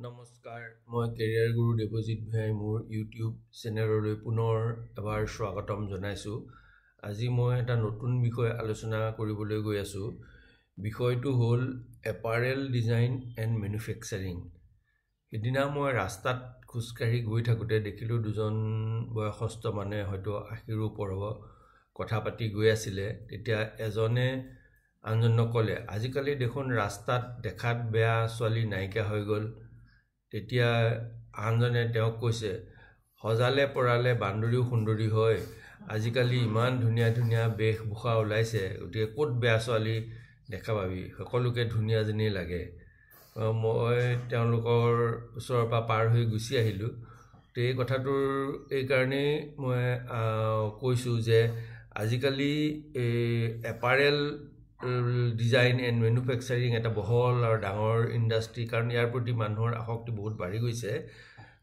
নমস্কাৰ মই কেৰিয়াৰ গুৰু দেৱজিৎ ভাই মোৰ ইউটিউব চেনেললৈ পুনৰ এবাৰ স্বাগতম জনাইছোঁ। আজি মই এটা নতুন বিষয় আলোচনা কৰিবলৈ গৈ আছোঁ। বিষয়টো হ'ল এপাৰেল ডিজাইন এণ্ড মেনুফেকচাৰিং। সিদিনা মই ৰাস্তাত খোজকাঢ়ি গৈ থাকোঁতে দেখিলোঁ দুজন বয়সস্থ মানুহে হয়তো ৮০ৰ ওপৰ হ'ব কথা পাতি গৈ আছিলে। তেতিয়া এজনে আনজনক ক'লে, আজিকালি দেখোন ৰাস্তাত দেখাত বেয়া ছোৱালী নাইকিয়া হৈ গ'ল। তেতিয়া আনজনে তেওঁক কৈছে, সজালে পৰালে বান্দৰীও সুন্দৰী হয়। আজিকালি ইমান ধুনীয়া ধুনীয়া বেশভূষা ওলাইছে, গতিকে ক'ত বেয়া ছোৱালী দেখা পাবি, সকলোকে ধুনীয়া যেনেই লাগে। মই তেওঁলোকৰ ওচৰৰ পৰা পাৰ হৈ গুচি আহিলোঁ। তো এই কথাটোৰ এইকাৰণেই মই কৈছোঁ যে আজিকালি এপাৰেল ডিজাইন এণ্ড মেনুফেকচাৰিং এটা বহল আৰু ডাঙৰ ইণ্ডাষ্ট্ৰী, কাৰণ ইয়াৰ প্ৰতি মানুহৰ আসক্তি বহুত বাঢ়ি গৈছে।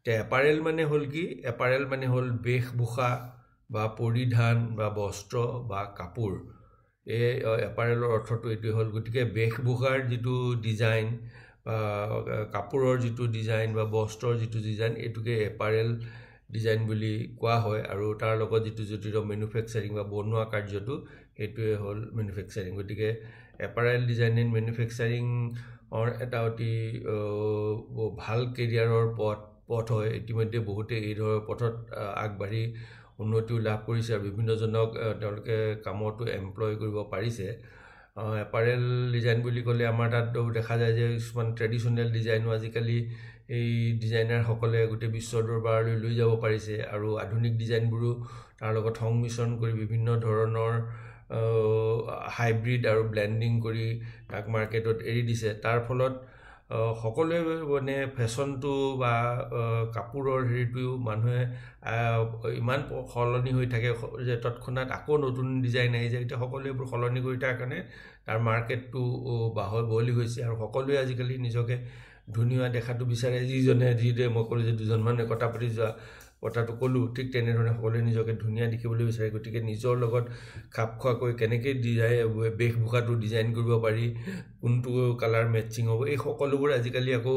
তো এপাৰেল মানে হ'ল কি? এপাৰেল মানে হ'ল বেশভূষা বা পৰিধান বা বস্ত্ৰ বা কাপোৰ। এই এপাৰেলৰ অৰ্থটো এইটোৱে হ'ল। গতিকে বেশভূষাৰ যিটো ডিজাইন বা কাপোৰৰ যিটো ডিজাইন বা বস্ত্ৰৰ যিটো ডিজাইন, এইটোকে এপাৰেল ডিজাইন বুলি কোৱা হয়। আৰু তাৰ লগত যিটো জড়িত মেনুফেকচাৰিং বা বনোৱা কাৰ্যটো, সেইটোৱে হ'ল মেনুফেকচাৰিং। গতিকে এপাৰেল ডিজাইন এণ্ড মেনুফেকচাৰিঙৰ এটা অতি ভাল কেৰিয়াৰৰ পথ হয়। ইতিমধ্যে বহুতে এই ধৰণৰ পথত আগবাঢ়ি উন্নতিও লাভ কৰিছে আৰু বিভিন্নজনক তেওঁলোকে কামতো এমপ্লয় কৰিব পাৰিছে। এপাৰেল ডিজাইন বুলি ক'লে আমাৰ তাত দেখা যায় যে কিছুমান ট্ৰেডিশ্যনেল ডিজাইনো আজিকালি এই ডিজাইনাৰসকলে গোটেই বিশ্বৰ দৰবাৰলৈ লৈ যাব পাৰিছে, আৰু আধুনিক ডিজাইনবোৰো তাৰ লগত সংমিশ্ৰণ কৰি বিভিন্ন ধৰণৰ হাইব্ৰিড আৰু ব্লেণ্ডিং কৰি তাক মাৰ্কেটত এৰি দিছে। তাৰ ফলত সকলোৱে মানে ফেশ্বনটো বা কাপোৰৰ হেৰিটোও মানুহে ইমান সলনি হৈ থাকে যে তৎক্ষণাত আকৌ নতুন ডিজাইন আহি যায়। এতিয়া সকলোৱে এইবোৰ সলনি কৰি থকাৰ কাৰণে তাৰ মাৰ্কেটটো বহলি হৈছে, আৰু সকলোৱে আজিকালি নিজকে ধুনীয়া দেখাটো বিচাৰে। যিদৰে মই ক'লোঁ যে দুজন মানুহে কথা পাতি যোৱা কথাটো ক'লোঁ, ঠিক তেনেধৰণে সকলোৱে নিজকে ধুনীয়া দেখিবলৈ বিচাৰে। গতিকে নিজৰ লগত খাপ খোৱাকৈ কেনেকৈ বেশভূষাটো ডিজাইন কৰিব পাৰি, কোনটো কালাৰ মেটচিং হ'ব, এই সকলোবোৰ আজিকালি আকৌ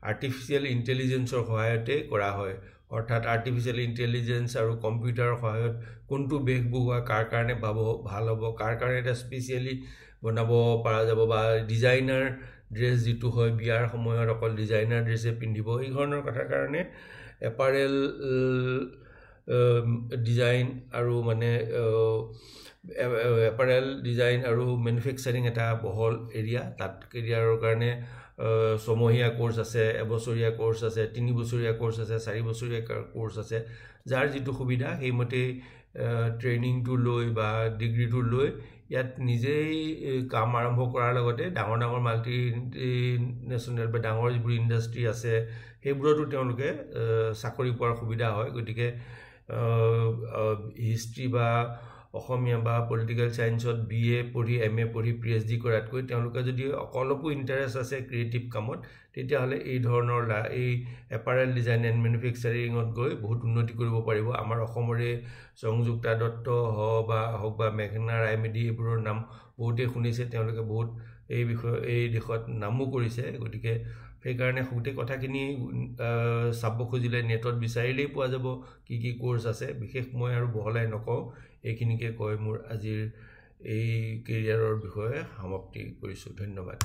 আৰ্টিফিচিয়েল ইণ্টেলিজেঞ্চৰ সহায়তে কৰা হয়। অৰ্থাৎ আৰ্টিফিচিয়েল ইণ্টেলিজেঞ্চ আৰু কম্পিউটাৰৰ সহায়ত কোনটো বেশভূষা কাৰ কাৰণে ভাল হ'ব, কাৰ কাৰণে এটা স্পেচিয়েলি বনাব পৰা যাব, বা ডিজাইনাৰ ড্ৰেছ যিটো হয় বিয়াৰ সময়ত অকল ডিজাইনাৰ ড্ৰেছে পিন্ধিব, এই ধৰণৰ কথাৰ কাৰণে এপাৰেল ডিজাইন আৰু এপাৰেল ডিজাইন আৰু মেনুফেকচাৰিং এটা বহল এৰিয়া। তাত কেৰিয়াৰৰ কাৰণে ছমহীয়া কোৰ্চ আছে, এবছৰীয়া কোৰ্চ আছে, 3 বছৰীয়া কোৰ্চ আছে, 4 বছৰীয়া কোৰ্চ আছে। যাৰ যিটো সুবিধা সেইমতে ট্ৰেইনিংটো লৈ বা ডিগ্ৰীটো লৈ ইয়াত নিজেই কাম আৰম্ভ কৰাৰ লগতে ডাঙৰ ডাঙৰ মাল্টি নেশ্যনেল বা ডাঙৰ যিবোৰ ইণ্ডাষ্ট্ৰী আছে সেইবোৰতো তেওঁলোকে চাকৰি পোৱাৰ সুবিধা হয়। গতিকে হিষ্ট্ৰী বা অসমীয়া বা পলিটিকেল ছায়েন্সত BA পঢ়ি MA পঢ়ি PhD কৰাতকৈ তেওঁলোকে যদি অলপো ইণ্টাৰেষ্ট আছে ক্ৰিয়েটিভ কামত, তেতিয়াহ'লে এই ধৰণৰ এই এপাৰেল ডিজাইন এণ্ড মেনুফেকচাৰিঙত গৈ বহুত উন্নতি কৰিব পাৰিব। আমাৰ অসমৰে সংযুক্তা দত্ত হওক বা মেঘনা ৰায়মেধি, এইবোৰৰ নাম বহুতেই শুনিছে। তেওঁলোকে বহুত এই দিশত নামো কৰিছে। গতিকে সেইকাৰণে গোটেই কথাখিনি চাব খুজিলে নেটত বিচাৰিলেই পোৱা যাব কি কি কোৰ্চ আছে। বিশেষ মই আৰু বহলাই নকওঁ, এইখিনিকে কৈ মোৰ আজিৰ এই কেৰিয়াৰৰ বিষয়ে সমাপ্তি কৰিছোঁ। ধন্যবাদ।